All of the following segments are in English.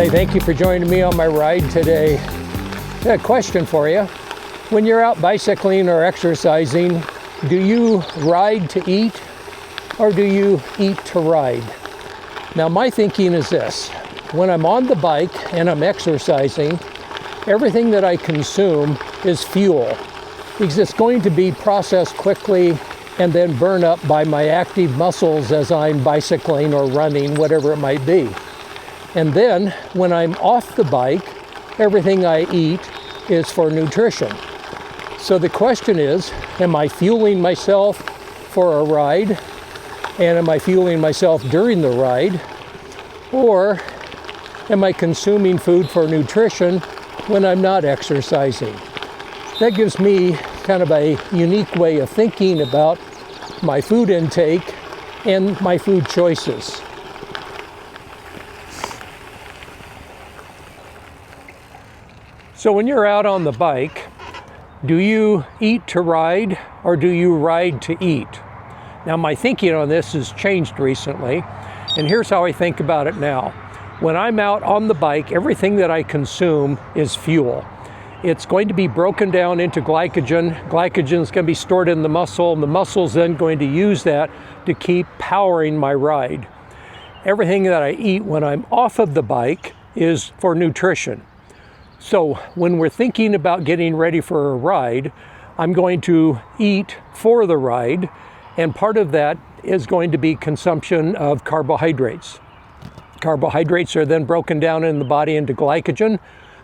Hey, thank you for joining me on my ride today. I got a question for you. When you're out bicycling or exercising, do you ride to eat or do you eat to ride? Now, my thinking is this. When I'm on the bike and I'm exercising, everything that I consume is fuel because it's going to be processed quickly and then burn up by my active muscles as I'm bicycling or running, whatever it might be. And then when I'm off the bike, everything I eat is for nutrition. So the question is, am I fueling myself for a ride? And am I fueling myself during the ride? Or am I consuming food for nutrition when I'm not exercising? That gives me kind of a unique way of thinking about my food intake and my food choices. So when you're out on the bike, do you eat to ride or do you ride to eat? Now, my thinking on this has changed recently, and here's how I think about it now. When I'm out on the bike, everything that I consume is fuel. It's going to be broken down into glycogen. Glycogen is going to be stored in the muscle, and the muscle's then going to use that to keep powering my ride. Everything that I eat when I'm off of the bike is for nutrition. So when we're thinking about getting ready for a ride, I'm going to eat for the ride, and part of that is going to be consumption of carbohydrates. Carbohydrates are then broken down in the body into glycogen.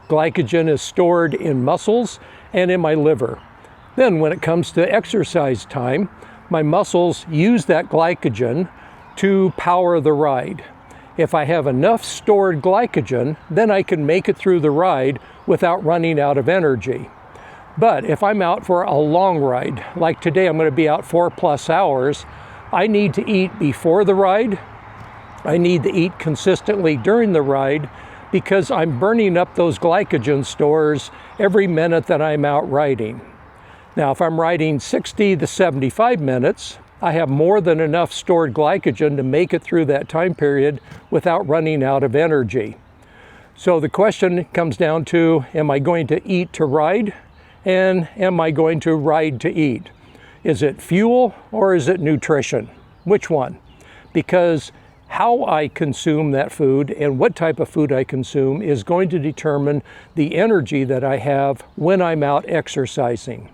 Glycogen is stored in muscles and in my liver. Then when it comes to exercise time, my muscles use that glycogen to power the ride. If I have enough stored glycogen, then I can make it through the ride without running out of energy. But if I'm out for a long ride, like today I'm going to be out 4+ hours, I need to eat before the ride. I need to eat consistently during the ride because I'm burning up those glycogen stores every minute that I'm out riding. Now, if I'm riding 60 to 75 minutes, I have more than enough stored glycogen to make it through that time period without running out of energy. So the question comes down to, am I going to eat to ride? And am I going to ride to eat? Is it fuel or is it nutrition? Which one? Because how I consume that food and what type of food I consume is going to determine the energy that I have when I'm out exercising.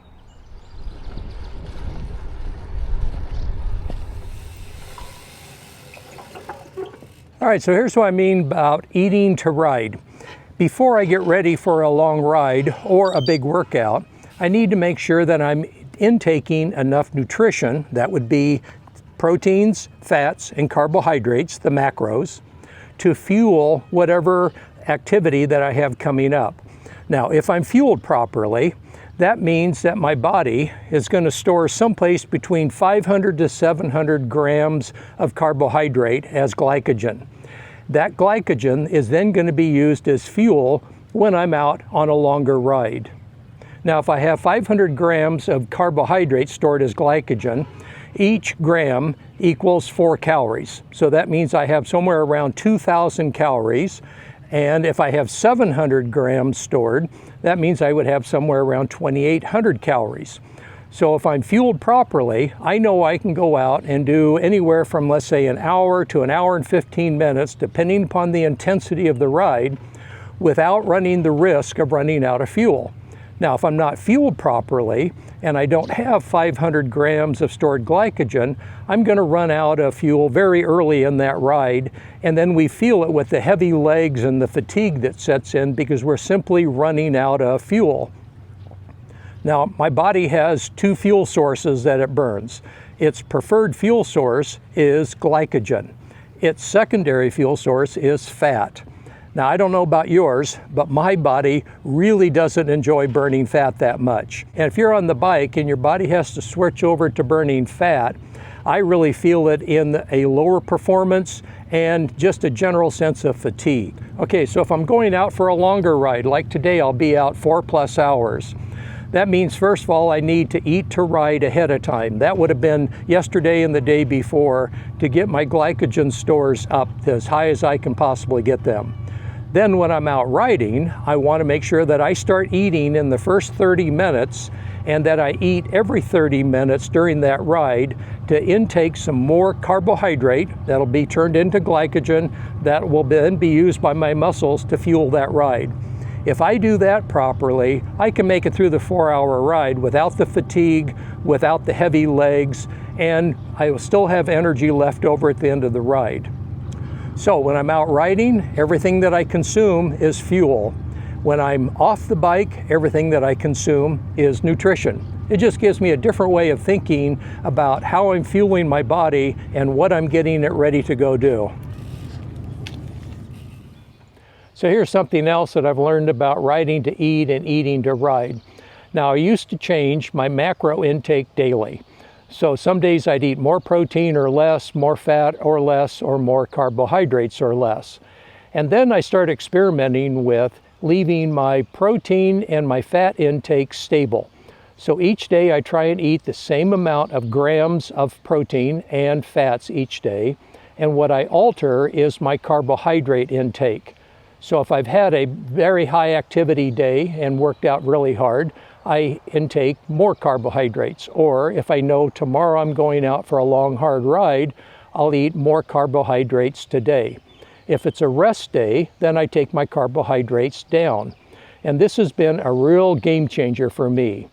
All right, so here's what I mean about eating to ride. Before I get ready for a long ride or a big workout, I need to make sure that I'm intaking enough nutrition, that would be proteins, fats, and carbohydrates, the macros, to fuel whatever activity that I have coming up. Now, if I'm fueled properly, that means that my body is going to store someplace between 500 to 700 grams of carbohydrate as glycogen. That glycogen is then going to be used as fuel when I'm out on a longer ride. Now, if I have 500 grams of carbohydrate stored as glycogen, each gram equals 4 calories. So that means I have somewhere around 2,000 calories. And if I have 700 grams stored, that means I would have somewhere around 2,800 calories. So if I'm fueled properly, I know I can go out and do anywhere from, let's say, an hour to an hour and 15 minutes, depending upon the intensity of the ride, without running the risk of running out of fuel. Now, if I'm not fueled properly and I don't have 500 grams of stored glycogen, I'm going to run out of fuel very early in that ride, and then we feel it with the heavy legs and the fatigue that sets in because we're simply running out of fuel. Now, my body has 2 fuel sources that it burns. Its preferred fuel source is glycogen. Its secondary fuel source is fat. Now, I don't know about yours, but my body really doesn't enjoy burning fat that much. And if you're on the bike and your body has to switch over to burning fat, I really feel it in a lower performance and just a general sense of fatigue. Okay, so if I'm going out for a longer ride, like today I'll be out 4+ hours. That means, first of all, I need to eat to ride ahead of time. That would have been yesterday and the day before to get my glycogen stores up as high as I can possibly get them. Then when I'm out riding, I want to make sure that I start eating in the first 30 minutes and that I eat every 30 minutes during that ride to intake some more carbohydrate that'll be turned into glycogen that will then be used by my muscles to fuel that ride. If I do that properly, I can make it through the 4-hour ride without the fatigue, without the heavy legs, and I will still have energy left over at the end of the ride. So when I'm out riding, everything that I consume is fuel. When I'm off the bike, everything that I consume is nutrition. It just gives me a different way of thinking about how I'm fueling my body and what I'm getting it ready to go do. So here's something else that I've learned about riding to eat and eating to ride. Now, I used to change my macro intake daily. So some days I'd eat more protein or less, more fat or less, or more carbohydrates or less. And then I started experimenting with leaving my protein and my fat intake stable. So each day I try and eat the same amount of grams of protein and fats each day. And what I alter is my carbohydrate intake. So if I've had a very high activity day and worked out really hard, I intake more carbohydrates. Or if I know tomorrow I'm going out for a long, hard ride, I'll eat more carbohydrates today. If it's a rest day, then I take my carbohydrates down. And this has been a real game changer for me.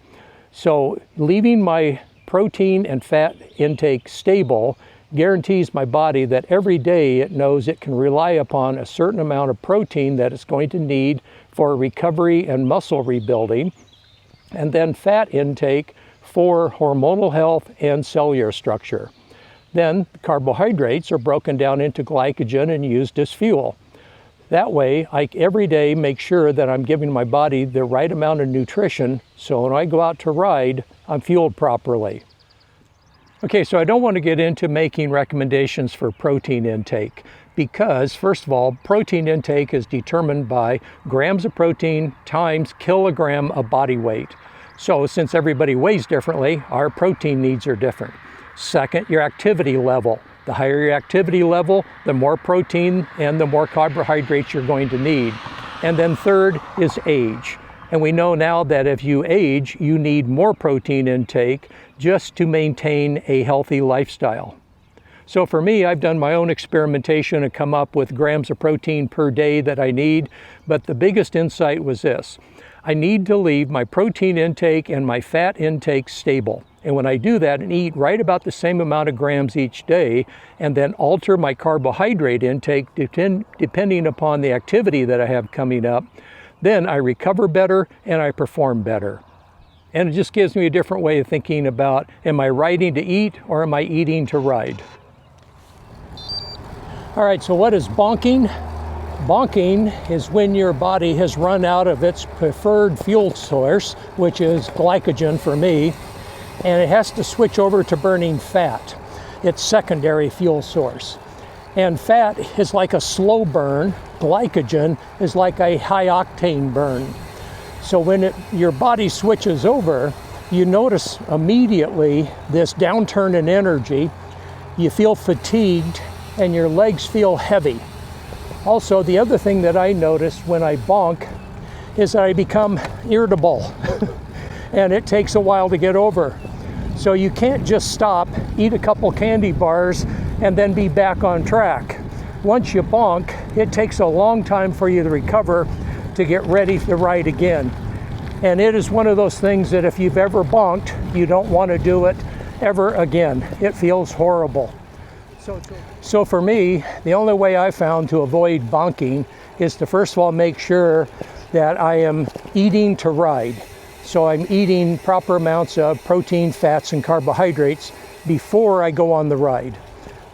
So leaving my protein and fat intake stable guarantees my body that every day it knows it can rely upon a certain amount of protein that it's going to need for recovery and muscle rebuilding, and then fat intake for hormonal health and cellular structure. Then carbohydrates are broken down into glycogen and used as fuel. That way, I every day make sure that I'm giving my body the right amount of nutrition, so when I go out to ride, I'm fueled properly. Okay, so I don't want to get into making recommendations for protein intake because, first of all, protein intake is determined by grams of protein times kilogram of body weight. So since everybody weighs differently, our protein needs are different. Second, your activity level. The higher your activity level, the more protein and the more carbohydrates you're going to need. And then third is age. And we know now that if you age, you need more protein intake just to maintain a healthy lifestyle. So for me, I've done my own experimentation and come up with grams of protein per day that I need. But the biggest insight was this: I need to leave my protein intake and my fat intake stable. And when I do that and eat right about the same amount of grams each day, and then alter my carbohydrate intake depending upon the activity that I have coming up, then I recover better and I perform better. And it just gives me a different way of thinking about, am I riding to eat or am I eating to ride? All right, so what is bonking? Bonking is when your body has run out of its preferred fuel source, which is glycogen for me, and it has to switch over to burning fat, its secondary fuel source. And fat is like a slow burn. Glycogen is like a high octane burn. So when your body switches over, you notice immediately this downturn in energy. You feel fatigued and your legs feel heavy. Also, the other thing that I notice when I bonk is that I become irritable and it takes a while to get over. So you can't just stop, eat a couple candy bars, and then be back on track. Once you bonk, it takes a long time for you to recover to get ready to ride again. And it is one of those things that if you've ever bonked, you don't want to do it ever again. It feels horrible. So for me, the only way I found to avoid bonking is to first of all make sure that I am eating to ride. So I'm eating proper amounts of protein, fats, and carbohydrates before I go on the ride.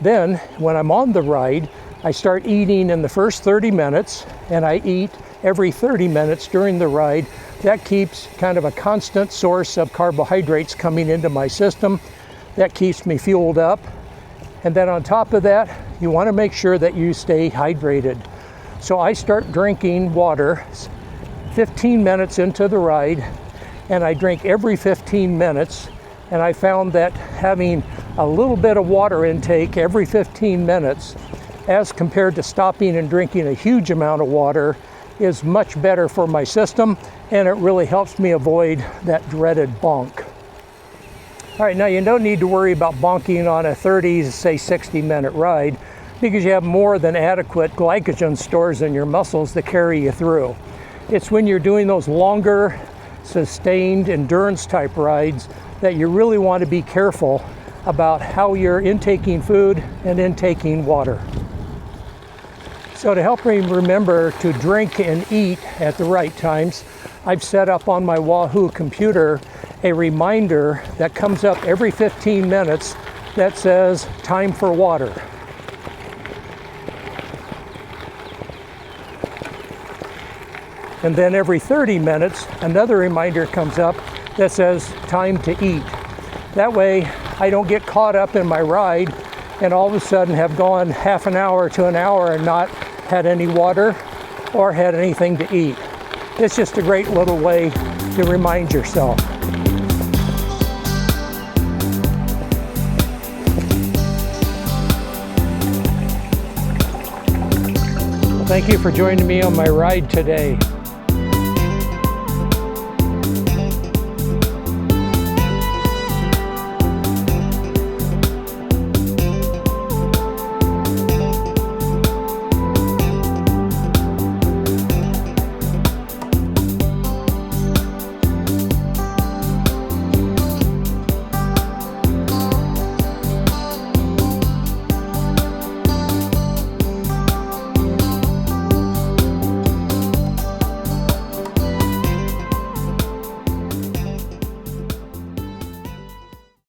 Then, when I'm on the ride, I start eating in the first 30 minutes, and I eat every 30 minutes during the ride. That keeps kind of a constant source of carbohydrates coming into my system. That keeps me fueled up. And then on top of that, you want to make sure that you stay hydrated. So I start drinking water 15 minutes into the ride, and I drink every 15 minutes. And I found that having a little bit of water intake every 15 minutes as compared to stopping and drinking a huge amount of water, is much better for my system, and it really helps me avoid that dreaded bonk. All right, now you don't need to worry about bonking on a 30, say 60-minute ride, because you have more than adequate glycogen stores in your muscles to carry you through. It's when you're doing those longer, sustained endurance type rides that you really want to be careful about how you're intaking food and intaking water. So to help me remember to drink and eat at the right times, I've set up on my Wahoo computer a reminder that comes up every 15 minutes that says time for water. And then every 30 minutes, another reminder comes up that says time to eat. That way, I don't get caught up in my ride and all of a sudden have gone half an hour to an hour and not had any water or had anything to eat. It's just a great little way to remind yourself. Thank you for joining me on my ride today.